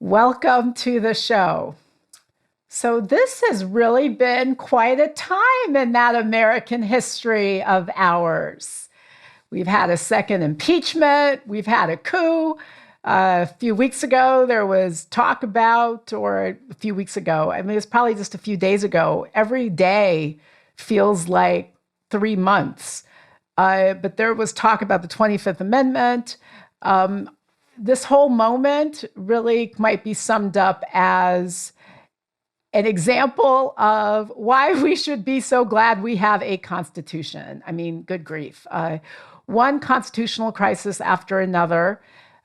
Welcome to the show. So this has really been quite a time in that American history of ours. We've had a second impeachment. We've had a coup. A few weeks ago, there was talk about, or a few weeks ago, I mean, it's probably just a few days ago. Every day feels like 3 months. But there was talk about the 25th Amendment. This whole moment really might be summed up as an example of why we should be so glad we have a constitution. I mean, good grief. One constitutional crisis after another.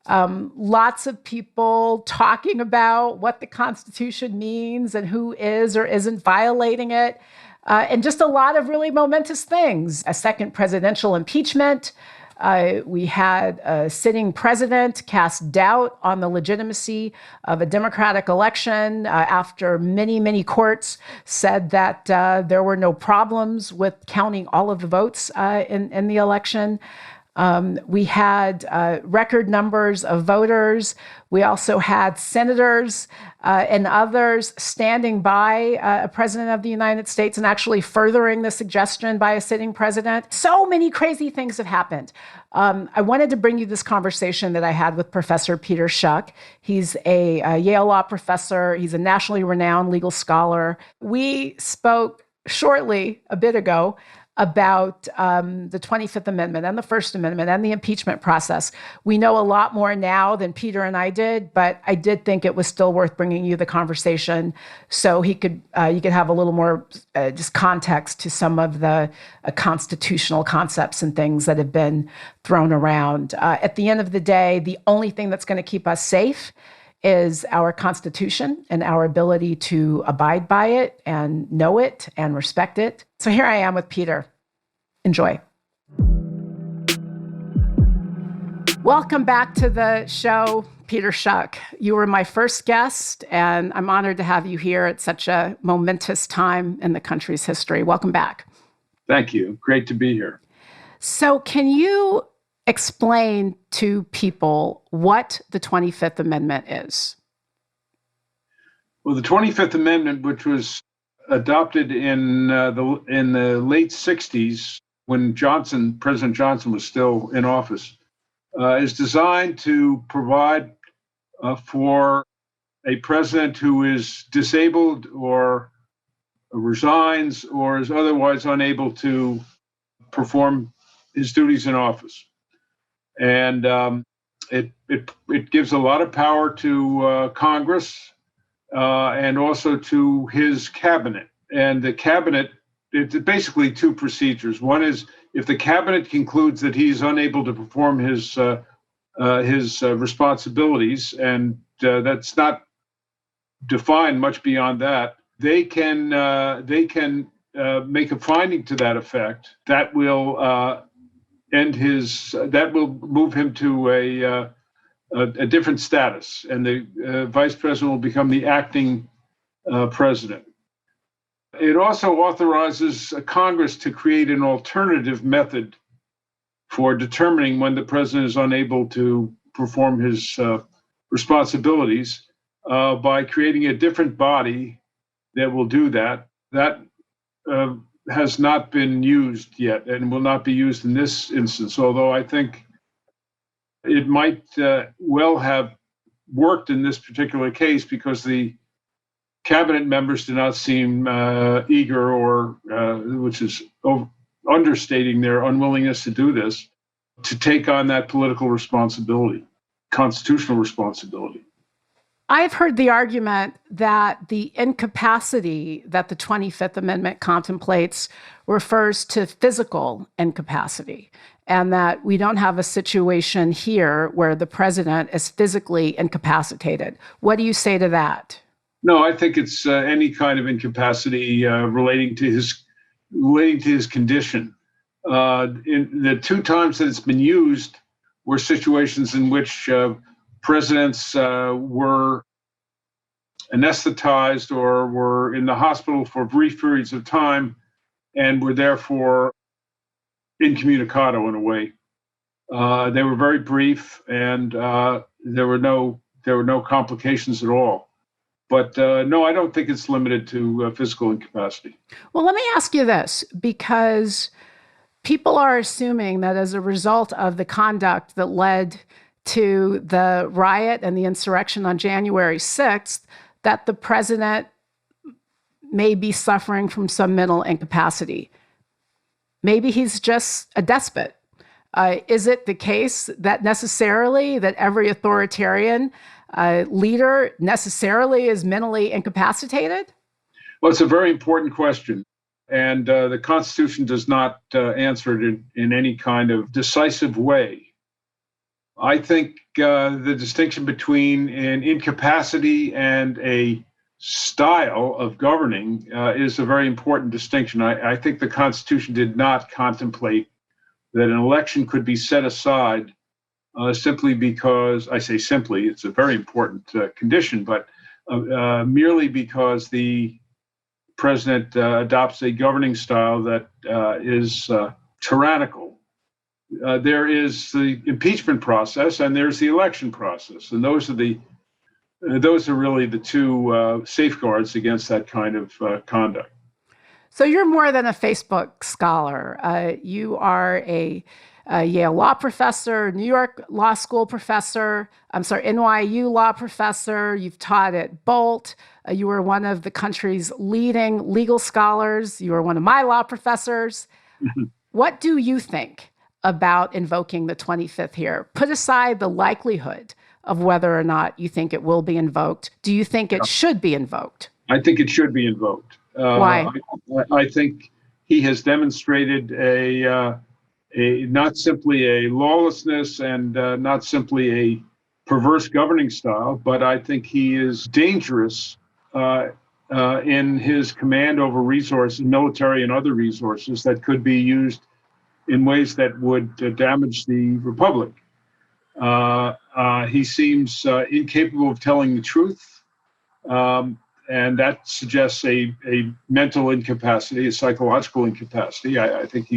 Lots of people talking about what the Constitution means and who is or isn't violating it. And just a lot of really momentous things. A second presidential impeachment. We had a sitting president cast doubt on the legitimacy of a Democratic election after many, many courts said that there were no problems with counting all of the votes in the election. We had record numbers of voters. We also had senators and others standing by a president of the United States and actually furthering the suggestion by a sitting president. So many crazy things have happened. I wanted to bring you this conversation that I had with Professor Peter Schuck. He's a Yale law professor. He's a nationally renowned legal scholar. We spoke shortly a bit ago about the 25th Amendment and the First Amendment and the impeachment process. We know a lot more now than Peter and I did, but I did think it was still worth bringing you the conversation so you could have a little more just context to some of the constitutional concepts and things that have been thrown around. At the end of the day, the only thing that's going to keep us safe is our Constitution and our ability to abide by it and know it and respect it. So here I am with Peter. Enjoy. Welcome back to the show, Peter Schuck. You were my first guest, and I'm honored to have you here at such a momentous time in the country's history. Welcome back. Thank you. Great to be here. So can you explain to people what the 25th Amendment is? Well, the 25th Amendment, which was adopted in the late 60s when President Johnson was still in office, is designed to provide for a president who is disabled or resigns or is otherwise unable to perform his duties in office. And it gives a lot of power to Congress and also to his cabinet. And the cabinet, it's basically two procedures. One is if the cabinet concludes that he's unable to perform his responsibilities, and that's not defined much beyond that, they can make a finding to that effect that will that will move him to a different status, and the vice president will become the acting president. It also authorizes Congress to create an alternative method for determining when the president is unable to perform his responsibilities by creating a different body that will do that. That has not been used yet and will not be used in this instance, although I think it might well have worked in this particular case because the cabinet members do not seem eager or, which is understating their unwillingness to do this, to take on that political responsibility, constitutional responsibility. I've heard the argument that the incapacity that the 25th Amendment contemplates refers to physical incapacity, and that we don't have a situation here where the president is physically incapacitated. What do you say to that? No, I think it's any kind of incapacity relating to his condition. In the two times that it's been used were situations in which presidents were anesthetized or were in the hospital for brief periods of time and were therefore incommunicado in a way. They were very brief, and there were no there were no complications at all. But no, I don't think it's limited to physical incapacity. Well, let me ask you this, because people are assuming that as a result of the conduct that led to the riot and the insurrection on January 6th, that the president may be suffering from some mental incapacity. Maybe he's just a despot. Is it the case that necessarily that every authoritarian leader necessarily is mentally incapacitated? Well, it's a very important question. And the Constitution does not answer it in any kind of decisive way. I think the distinction between an incapacity and a style of governing is a very important distinction. I think the Constitution did not contemplate that an election could be set aside simply because, I say simply, it's a very important condition, but merely because the president adopts a governing style that is tyrannical. There is the impeachment process and there's the election process, and those are really the two safeguards against that kind of conduct. So you're more than a Facebook scholar. You are a Yale law professor, New York Law School professor, NYU law professor. You've taught at Bolt. You were one of the country's leading legal scholars. You were one of my law professors. What do you think about invoking the 25th here? Put aside the likelihood of whether or not you think it will be invoked. Do you think it should be invoked? I think it should be invoked. Why? I think he has demonstrated a not simply a lawlessness and not simply a perverse governing style, but I think he is dangerous in his command over resources, military and other resources that could be used in ways that would damage the republic. He seems incapable of telling the truth, and that suggests a mental incapacity, a psychological incapacity. I think he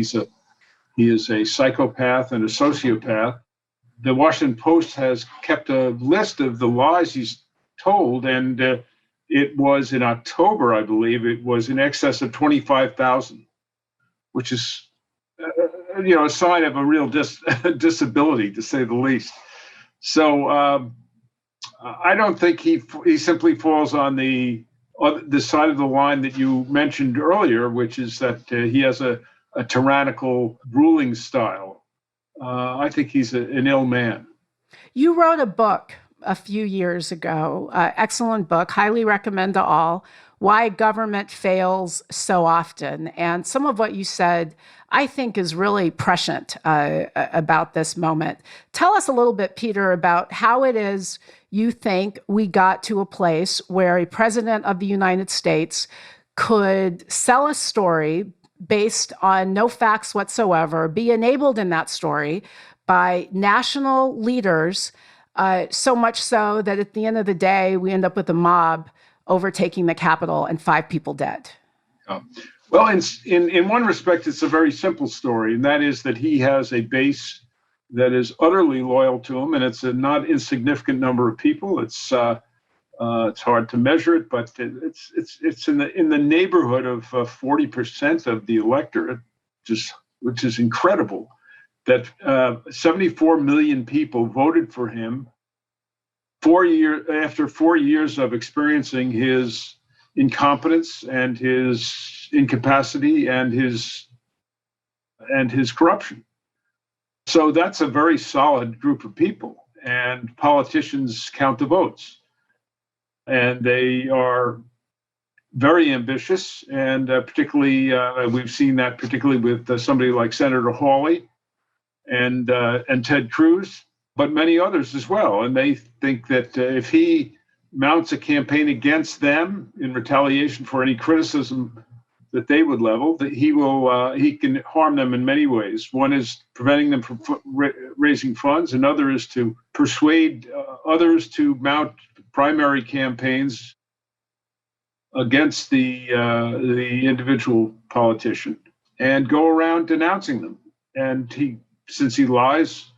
is a psychopath and a sociopath. The Washington Post has kept a list of the lies he's told, and it was in October, I believe, it was in excess of 25,000, which is a sign of a real disability, to say the least. So I don't think he simply falls on the side of the line that you mentioned earlier, which is that he has a tyrannical ruling style. I think he's an ill man. You wrote a book a few years ago, excellent book, highly recommend to all, Why Government Fails So Often. And some of what you said, I think, is really prescient about this moment. Tell us a little bit, Peter, about how it is you think we got to a place where a president of the United States could sell a story based on no facts whatsoever, be enabled in that story by national leaders, so much so that at the end of the day, we end up with a mob overtaking the Capitol and 5 people dead. Well, in one respect, it's a very simple story, and that is that he has a base that is utterly loyal to him, and it's a not insignificant number of people. It's hard to measure it, but it's in the neighborhood of 40% of the electorate, which is incredible. That 74 million people voted for him after 4 years of experiencing his incompetence and his incapacity and his corruption. So that's a very solid group of people, and politicians count the votes. And they are very ambitious, and particularly we've seen that particularly with somebody like Senator Hawley and Ted Cruz, but many others as well. And they think that if he mounts a campaign against them in retaliation for any criticism that they would level, that he can harm them in many ways. One is preventing them from raising funds. Another is to persuade others to mount primary campaigns against the individual politician and go around denouncing them. And since he lies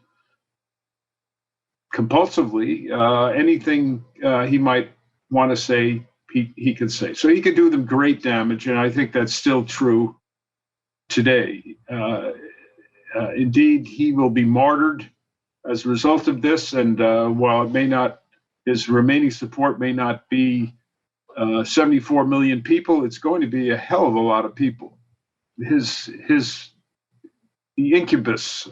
compulsively. Anything he might want to say, he can say. So he could do them great damage, and I think that's still true today. Indeed, he will be martyred as a result of this, and while it may not, his remaining support may not be 74 million people, it's going to be a hell of a lot of people. The incubus,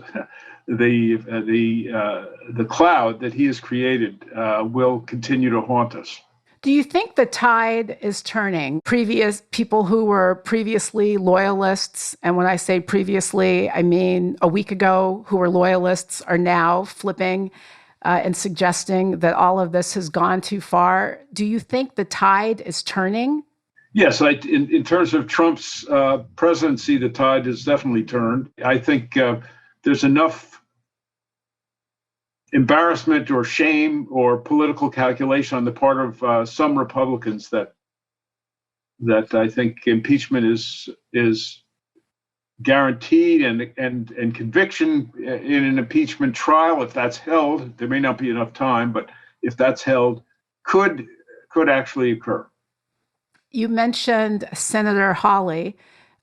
the cloud that he has created will continue to haunt us. Do you think the tide is turning? Previous people who were previously loyalists, and when I say previously, I mean a week ago, who were loyalists are now flipping and suggesting that all of this has gone too far. Do you think the tide is turning? Yes, in terms of Trump's presidency, the tide has definitely turned. I think there's enough embarrassment or shame or political calculation on the part of some Republicans that I think impeachment is guaranteed, and conviction in an impeachment trial, if that's held, there may not be enough time, but if that's held, could actually occur. You mentioned Senator Hawley,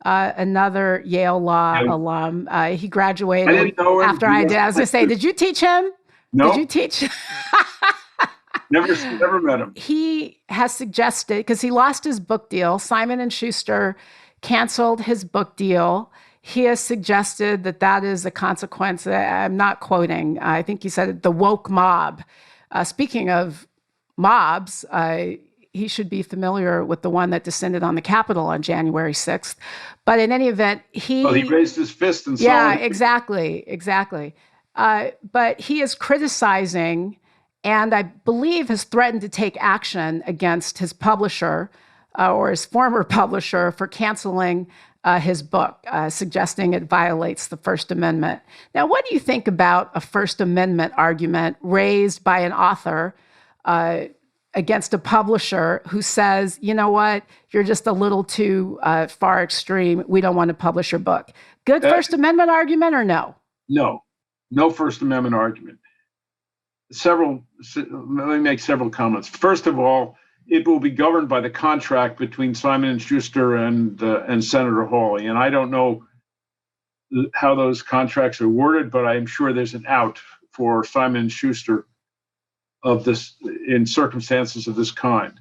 another Yale Law alum. He graduated I didn't know him. After I did. I was going to say, did you teach him? No. Did you teach? Never met him. He has suggested, because he lost his book deal, Simon & Schuster canceled his book deal. He has suggested that is a consequence. I'm not quoting. I think he said the woke mob. Speaking of mobs, he should be familiar with the one that descended on the Capitol on January 6th. But in any event, he raised his fist and yeah, exactly. But he is criticizing, and I believe has threatened to take action against his publisher or his former publisher for canceling his book, suggesting it violates the First Amendment. Now, what do you think about a First Amendment argument raised by an author against a publisher who says, you know what, you're just a little too far extreme. We don't want to publish your book. Good First Amendment argument or no? No First Amendment argument. Let me make several comments. First of all, it will be governed by the contract between Simon & Schuster and Senator Hawley. And I don't know how those contracts are worded, but I'm sure there's an out for Simon & Schuster of this in circumstances of this kind.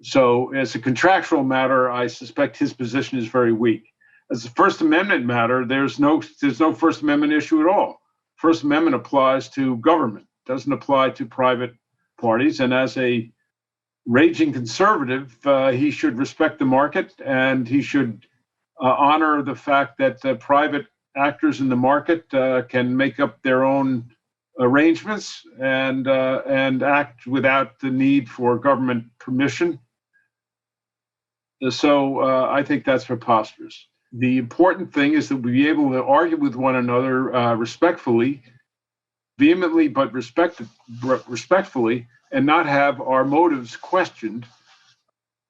So as a contractual matter, I suspect his position is very weak. As a First Amendment matter, there's no First Amendment issue at all. First Amendment applies to government, doesn't apply to private parties. And as a raging conservative, he should respect the market, and he should honor the fact that private actors in the market can make up their own arrangements and act without the need for government permission. So I think that's preposterous. The important thing is that we be able to argue with one another respectfully, vehemently, but respectfully, and not have our motives questioned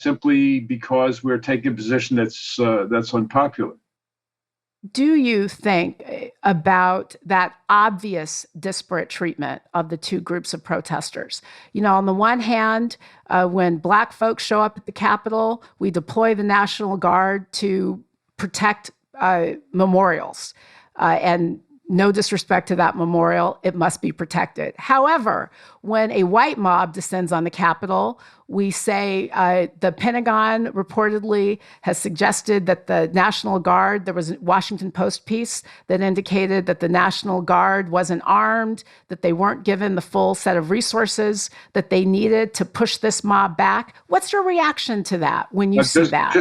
simply because we're taking a position that's unpopular. Do you think about that obvious disparate treatment of the two groups of protesters? You know, on the one hand, when Black folks show up at the Capitol, we deploy the National Guard to protect memorials. And no disrespect to that memorial, it must be protected. However, when a white mob descends on the Capitol, we say the Pentagon reportedly has suggested that the National Guard, there was a Washington Post piece that indicated that the National Guard wasn't armed, that they weren't given the full set of resources that they needed to push this mob back. What's your reaction to that when you see that?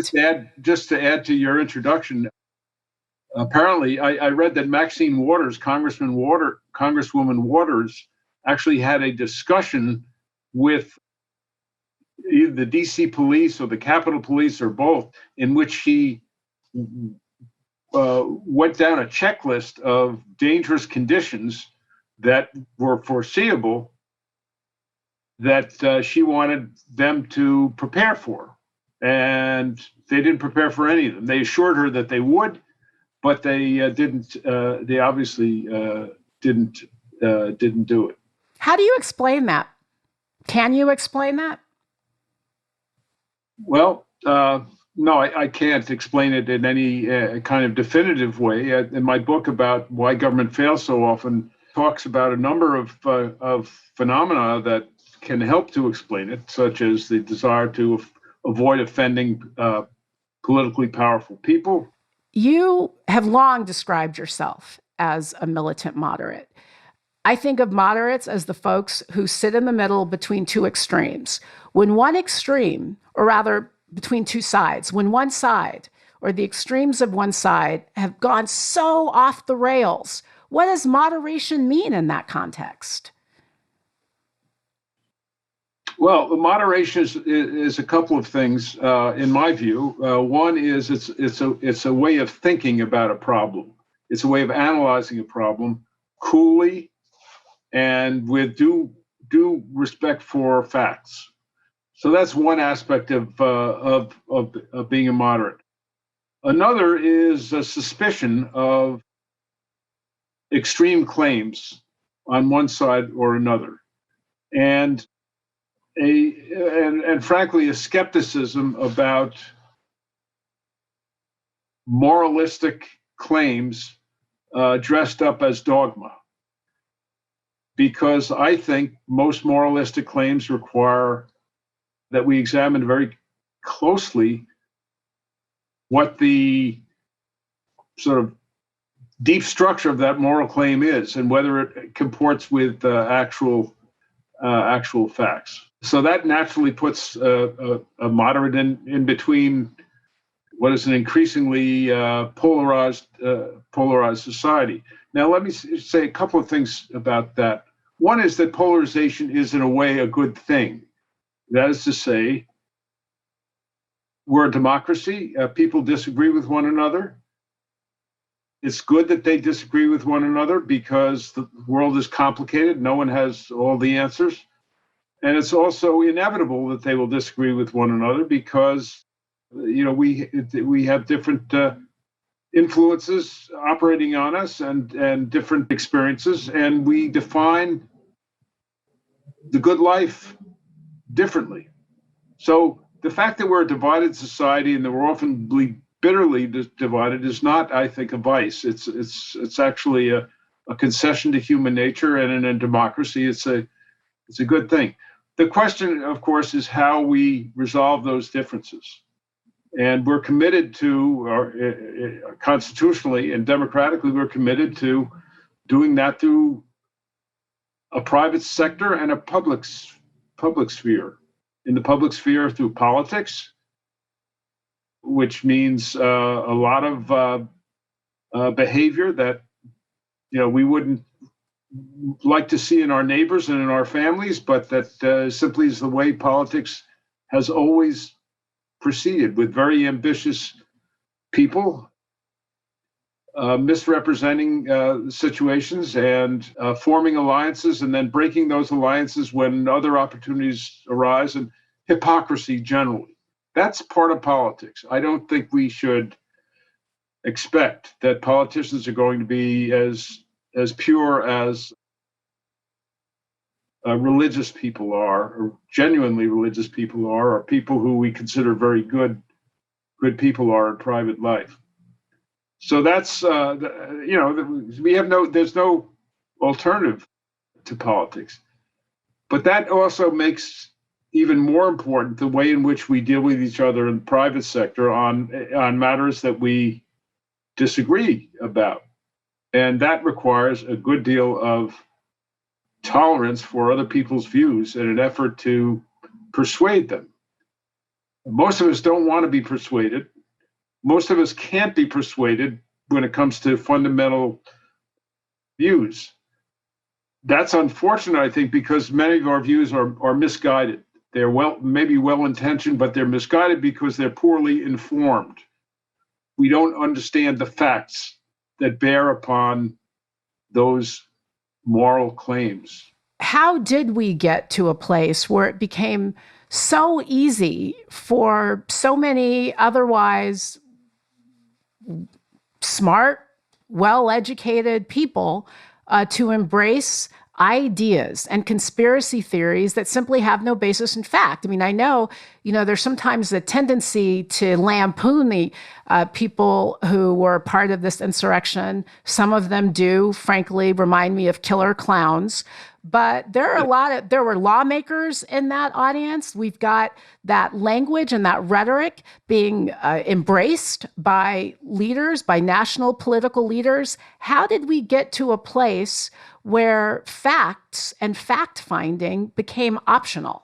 Just to add to your introduction, apparently, I read that Maxine Waters, Congresswoman Waters, actually had a discussion with either the DC police or the Capitol Police or both, in which she went down a checklist of dangerous conditions that were foreseeable that she wanted them to prepare for. And they didn't prepare for any of them. They assured her that they would, but they didn't. They obviously didn't do it. How do you explain that? Can you explain that? Well, no, I can't explain it in any kind of definitive way. In my book about why government fails so often, talks about a number of phenomena that can help to explain it, such as the desire to avoid offending politically powerful people. You have long described yourself as a militant moderate. I think of moderates as the folks who sit in the middle between two extremes. When one extreme, or rather between two sides, when one side or the extremes of one side have gone so off the rails, what does moderation mean in that context? Well, moderation is a couple of things, in my view. One is it's a way of thinking about a problem. It's a way of analyzing a problem coolly and with due respect for facts. So that's one aspect of being a moderate. Another is a suspicion of extreme claims on one side or another, and frankly a skepticism about moralistic claims dressed up as dogma. Because I think most moralistic claims require that we examine very closely what the sort of deep structure of that moral claim is and whether it comports with actual facts. So that naturally puts a moderate in between what is an increasingly polarized society. Now, let me say a couple of things about that. One is that polarization is, in a way, a good thing. That is to say, we're a democracy. People disagree with one another. It's good that they disagree with one another because the world is complicated. No one has all the answers. And it's also inevitable that they will disagree with one another because, we have different influences operating on us and different experiences, and we define the good life differently. So the fact that we're a divided society and that we're often bitterly divided is not, I think, a vice. It's actually a concession to human nature, and in a democracy, it's a good thing. The question, of course, is how we resolve those differences. And we're committed to, constitutionally and democratically, we're committed to doing that through a private sector and a public sphere. In the public sphere, through politics, which means a lot of behavior that we wouldn't like to see in our neighbors and in our families, but that simply is the way politics has always proceeded, with very ambitious people misrepresenting situations and forming alliances and then breaking those alliances when other opportunities arise, and hypocrisy generally. That's part of politics. I don't think we should expect that politicians are going to be as pure as religious people are, or genuinely religious people are, or people who we consider very good people are in private life. So that's there's no alternative to politics. But that also makes even more important the way in which we deal with each other in the private sector on matters that we disagree about. And that requires a good deal of tolerance for other people's views in an effort to persuade them. Most of us don't want to be persuaded. Most of us can't be persuaded when it comes to fundamental views. That's unfortunate, I think, because many of our views are misguided. They're maybe well-intentioned, but they're misguided because they're poorly informed. We don't understand the facts that bear upon those moral claims. How did we get to a place where it became so easy for so many otherwise smart, well-educated people to embrace ideas and conspiracy theories that simply have no basis in fact. I mean, I know, there's sometimes a tendency to lampoon the people who were part of this insurrection. Some of them do, frankly, remind me of killer clowns. But there were lawmakers in that audience. We've got that language and that rhetoric being embraced by leaders, by national political leaders. How did we get to a place where facts and fact-finding became optional?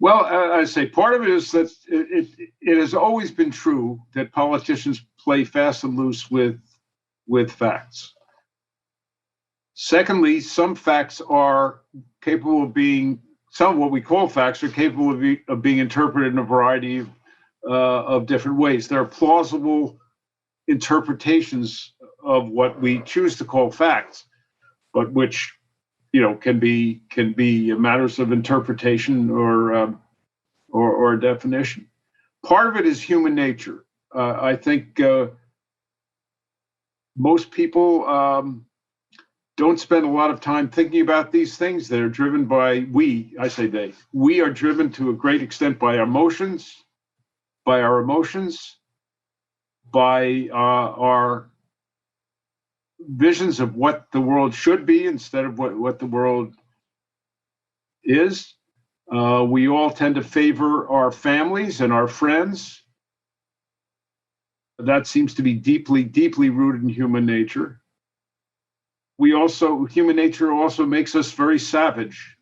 Well, I say part of it is that it has always been true that politicians play fast and loose with facts. Secondly, some facts are capable of being, some of what we call facts are capable of being interpreted in a variety of different ways. There are plausible interpretations of what we choose to call facts, but which, can be matters of interpretation or definition. Part of it is human nature. I think most people don't spend a lot of time thinking about these things. They're driven by we are driven to a great extent by our emotions, by our visions of what the world should be instead of what the world is. We all tend to favor our families and our friends. That seems to be deeply, deeply rooted in human nature. Human nature also makes us very savage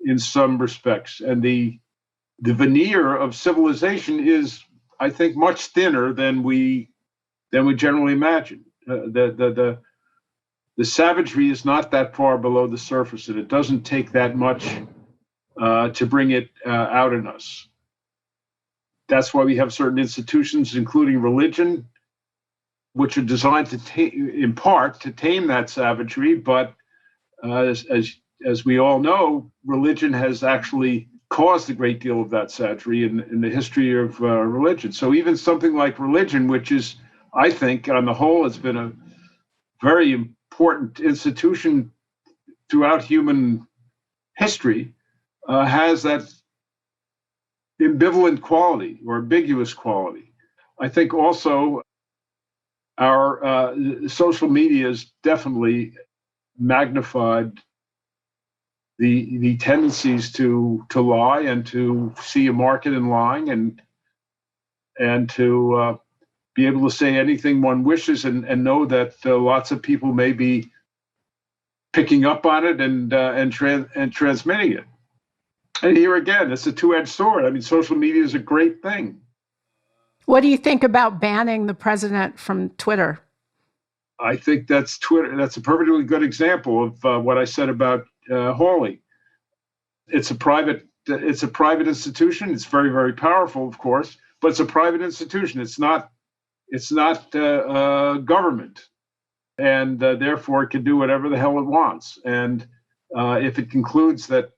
in some respects. And the veneer of civilization is, I think, much thinner than we generally imagine. The savagery is not that far below the surface, and it doesn't take that much to bring it out in us. That's why we have certain institutions, including religion, which are designed in part to tame that savagery. But as we all know, religion has actually caused a great deal of that savagery in the history of religion. So even something like religion, which is, I think, on the whole, has been a very important institution throughout human history, has that ambivalent quality or ambiguous quality. I think also our social media has definitely magnified the tendencies to lie and to see a market in lying and to be able to say anything one wishes and know that lots of people may be picking up on it and transmitting it. And here again, it's a two-edged sword. I mean, social media is a great thing. What do you think about banning the president from Twitter? I think that's Twitter. That's a perfectly good example of what I said about Hawley. It's a private institution. It's very, very powerful, of course, but it's a private institution. It's not government, and therefore it can do whatever the hell it wants. And if it concludes that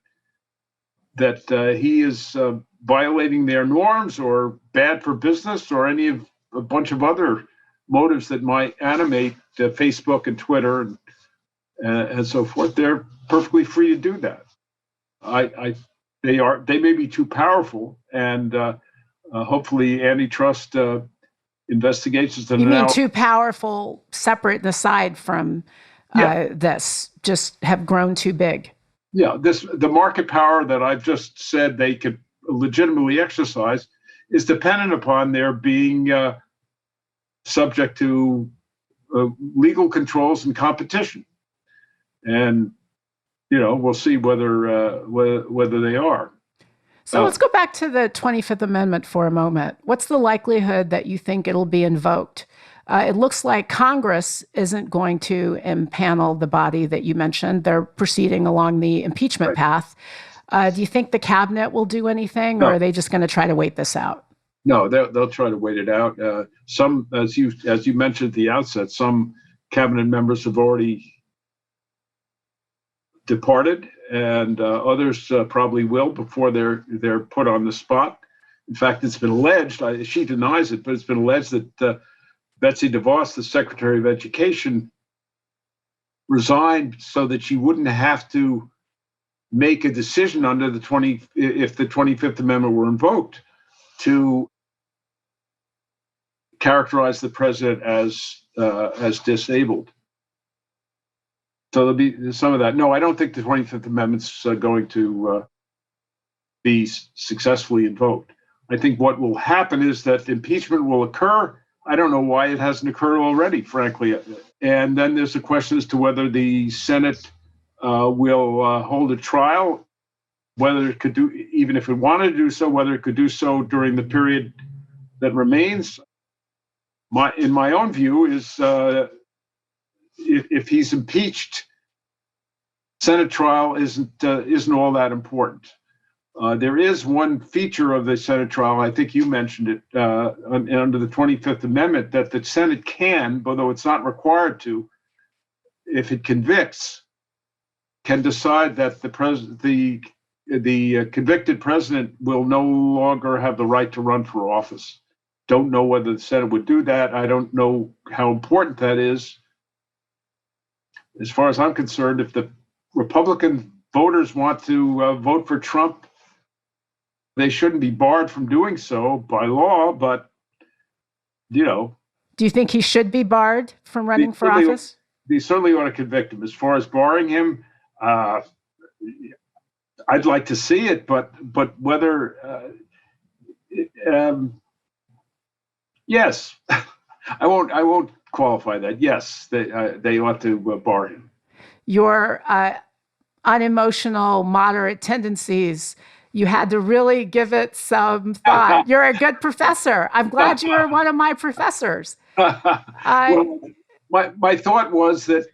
he is violating their norms or bad for business or any of a bunch of other motives that might animate Facebook and Twitter and so forth, they're perfectly free to do that. They may be too powerful, and hopefully antitrust investigations. You mean too powerful, separate and aside from this, just have grown too big? Yeah, the market power that I've just said they could legitimately exercise is dependent upon their being subject to legal controls and competition, and we'll see whether they are. So let's go back to the 25th Amendment for a moment. What's the likelihood that you think it'll be invoked? It looks like Congress isn't going to impanel the body that you mentioned. They're proceeding along the impeachment path. Do you think the cabinet will do anything, or are they just going to try to wait this out? No, they'll try to wait it out. Some, as you mentioned at the outset, some cabinet members have already departed, and others probably will before they're put on the spot. In fact, it's been alleged, she denies it, but it's been alleged that Betsy DeVos, the Secretary of Education, resigned so that she wouldn't have to make a decision under if the 25th Amendment were invoked, to characterize the president as disabled. So there'll be some of that. No, I don't think the 25th Amendment's going to be successfully invoked. I think what will happen is that impeachment will occur. I don't know why it hasn't occurred already, frankly. And then there's a question as to whether the Senate will hold a trial, whether it could do, even if it wanted to do so, whether it could do so during the period that remains. In my own view, is if he's impeached, Senate trial isn't all that important. There is one feature of the Senate trial, I think you mentioned it, under the 25th Amendment, that the Senate can, although it's not required to, if it convicts, can decide that the convicted president will no longer have the right to run for office. Don't know whether the Senate would do that. I don't know how important that is. As far as I'm concerned, if the Republican voters want to vote for Trump, they shouldn't be barred from doing so by law, but, you know. Do you think he should be barred from running for office? They certainly ought to convict him. As far as barring him, I'd like to see it, but whether, yes, I won't qualify that. Yes, they ought to bar him. Your unemotional, moderate tendencies, you had to really give it some thought. You're a good professor. I'm glad you were one of my professors. Well, my thought was that,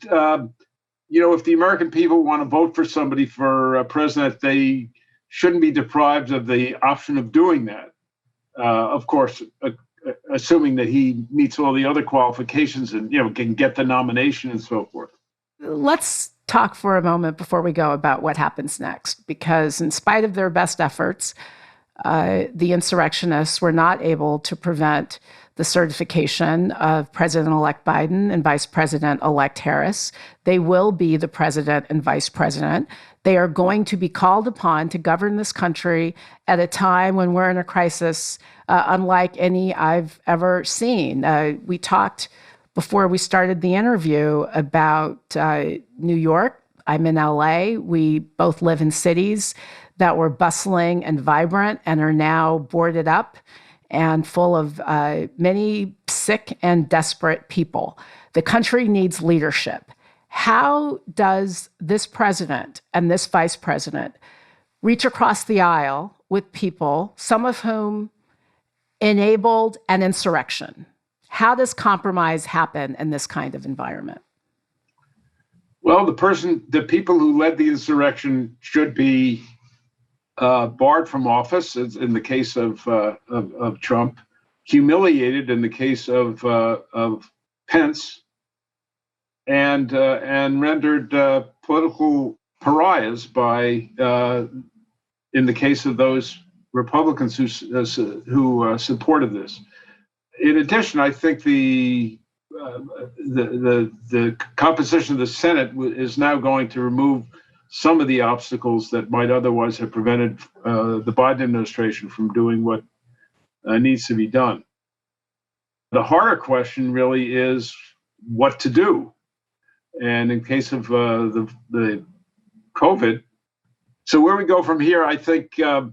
if the American people want to vote for somebody for president, they shouldn't be deprived of the option of doing that. Of course, assuming that he meets all the other qualifications and, can get the nomination and so forth. Let's talk for a moment before we go about what happens next, because in spite of their best efforts, the insurrectionists were not able to prevent the certification of President-elect Biden and Vice President-elect Harris. They will be the president and vice president. They are going to be called upon to govern this country at a time when we're in a crisis unlike any I've ever seen. We talked before we started the interview about New York. I'm in LA. We both live in cities that were bustling and vibrant and are now boarded up and full of many sick and desperate people. The country needs leadership. How does this president and this vice president reach across the aisle with people, some of whom enabled an insurrection? How does compromise happen in this kind of environment? Well, the people who led the insurrection should be barred from office, in the case of Trump, humiliated in the case of Pence, and rendered political pariahs by in the case of those Republicans who supported this. In addition, I think the composition of the Senate is now going to remove some of the obstacles that might otherwise have prevented the Biden administration from doing what needs to be done. The harder question really is what to do. And in case of the COVID, so where we go from here, I think there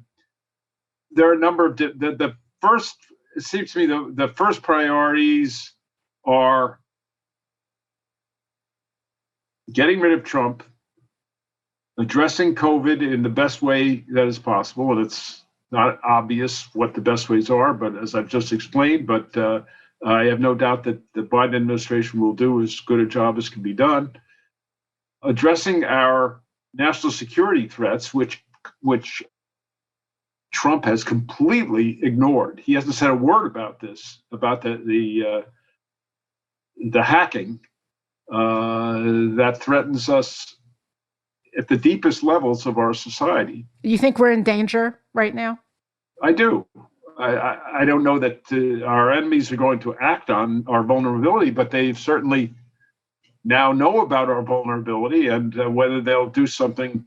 are a number of the first. It seems to me the first priorities are getting rid of Trump, addressing COVID in the best way that is possible. And it's not obvious what the best ways are, but as I've just explained, but I have no doubt that the Biden administration will do as good a job as can be done. Addressing our national security threats, which Trump has completely ignored. He hasn't said a word about this, about the hacking that threatens us at the deepest levels of our society. You think we're in danger right now? I do. I don't know that our enemies are going to act on our vulnerability, but they've certainly now know about our vulnerability and whether they'll do something.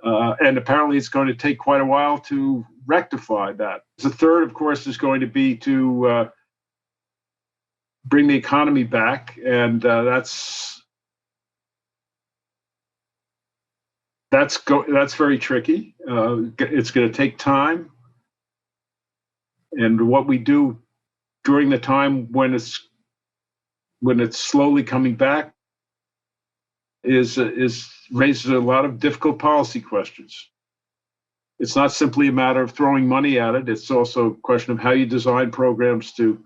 And apparently it's going to take quite a while to rectify that. The third, of course, is going to be to bring the economy back. And that's very tricky. It's going to take time. And what we do during the time when it's slowly coming back is raises a lot of difficult policy questions. It's not simply a matter of throwing money at it. It's also a question of how you design programs to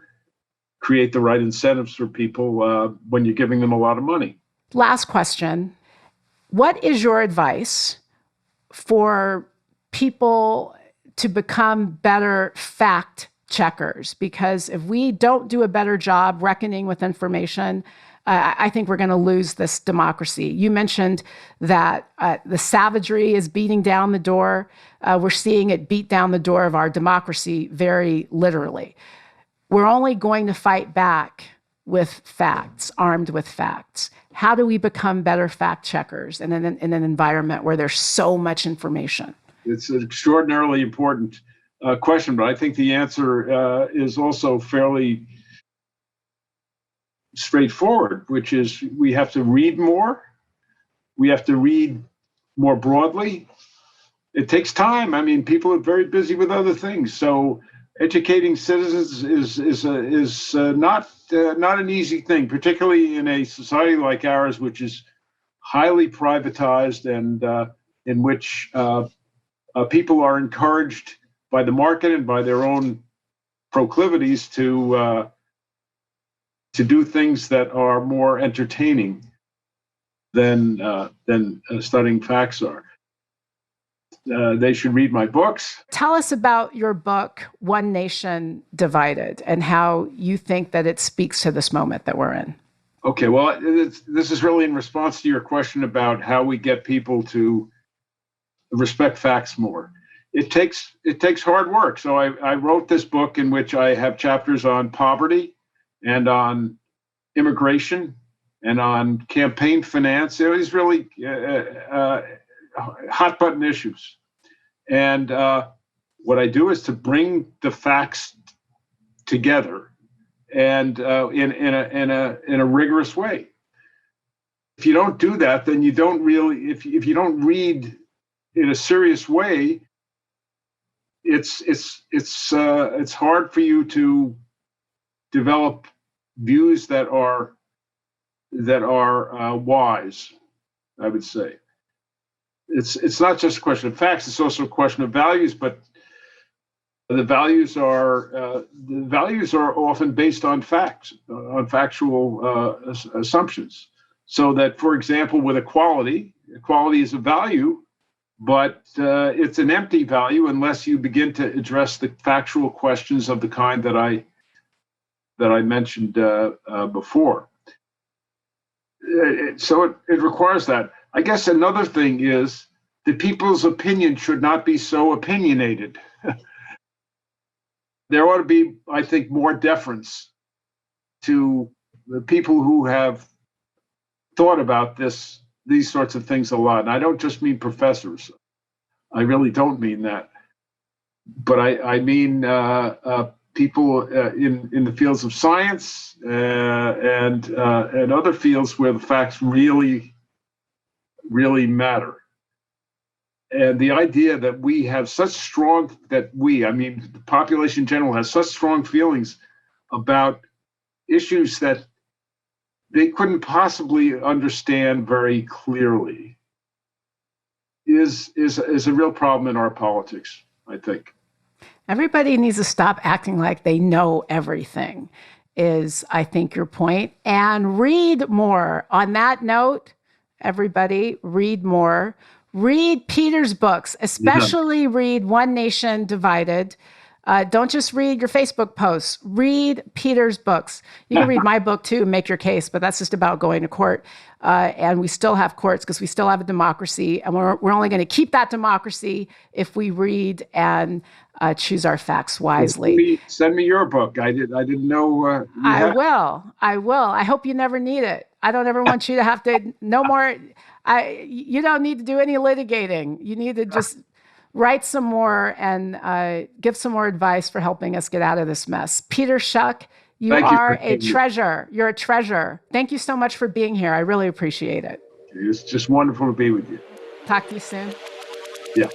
create the right incentives for people when you're giving them a lot of money. Last question. What is your advice for people to become better fact checkers? Because if we don't do a better job reckoning with information, I think we're going to lose this democracy. You mentioned that the savagery is beating down the door. We're seeing it beat down the door of our democracy very literally. We're only going to fight back with facts, armed with facts. How do we become better fact checkers in an environment where there's so much information? It's an extraordinarily important question, but I think the answer is also fairly straightforward, which is we have to read more. We have to read more broadly. It takes time. I mean, people are very busy with other things. So educating citizens is not an easy thing, particularly in a society like ours, which is highly privatized and in which people are encouraged by the market and by their own proclivities to do things that are more entertaining than studying facts are. They should read my books. Tell us about your book, One Nation Divided, and how you think that it speaks to this moment that we're in. Okay, well, this is really in response to your question about how we get people to respect facts more. It takes hard work. So I wrote this book in which I have chapters on poverty and on immigration and on campaign finance. It was really hot button issues. And what I do is to bring the facts together and in a rigorous way. If you don't do that, then you don't really, if you don't read in a serious way, it's hard for you to develop views that are wise, I would say. It's not just a question of facts; it's also a question of values. But the values are often based on facts, on factual assumptions. So that, for example, with equality is a value, but it's an empty value unless you begin to address the factual questions of the kind that I mentioned before. So it requires that. I guess another thing is that people's opinion should not be so opinionated. There ought to be, I think, more deference to the people who have thought about these sorts of things a lot. And I don't just mean professors. I really don't mean that. But I mean people in the fields of science and other fields where the facts really matter. And the idea that we have the population in general has such strong feelings about issues that they couldn't possibly understand very clearly is a real problem in our politics, I think. Everybody needs to stop acting like they know everything, is, I think, your point. And read more. On that note, everybody, read more. Read Peter's books, especially read One Nation Divided. Don't just read your Facebook posts. Read Peter's books. You can read my book too, Make Your Case, but that's just about going to court. And we still have courts because we still have a democracy. And we're only going to keep that democracy if we read and choose our facts wisely. Send me your book. I didn't know. I will. I hope you never need it. I don't ever want you to have to, no more. You don't need to do any litigating. You need to just write some more and give some more advice for helping us get out of this mess. Peter Schuck, you are a treasure. You're a treasure. Thank you so much for being here. I really appreciate it. It's just wonderful to be with you. Talk to you soon. Yeah.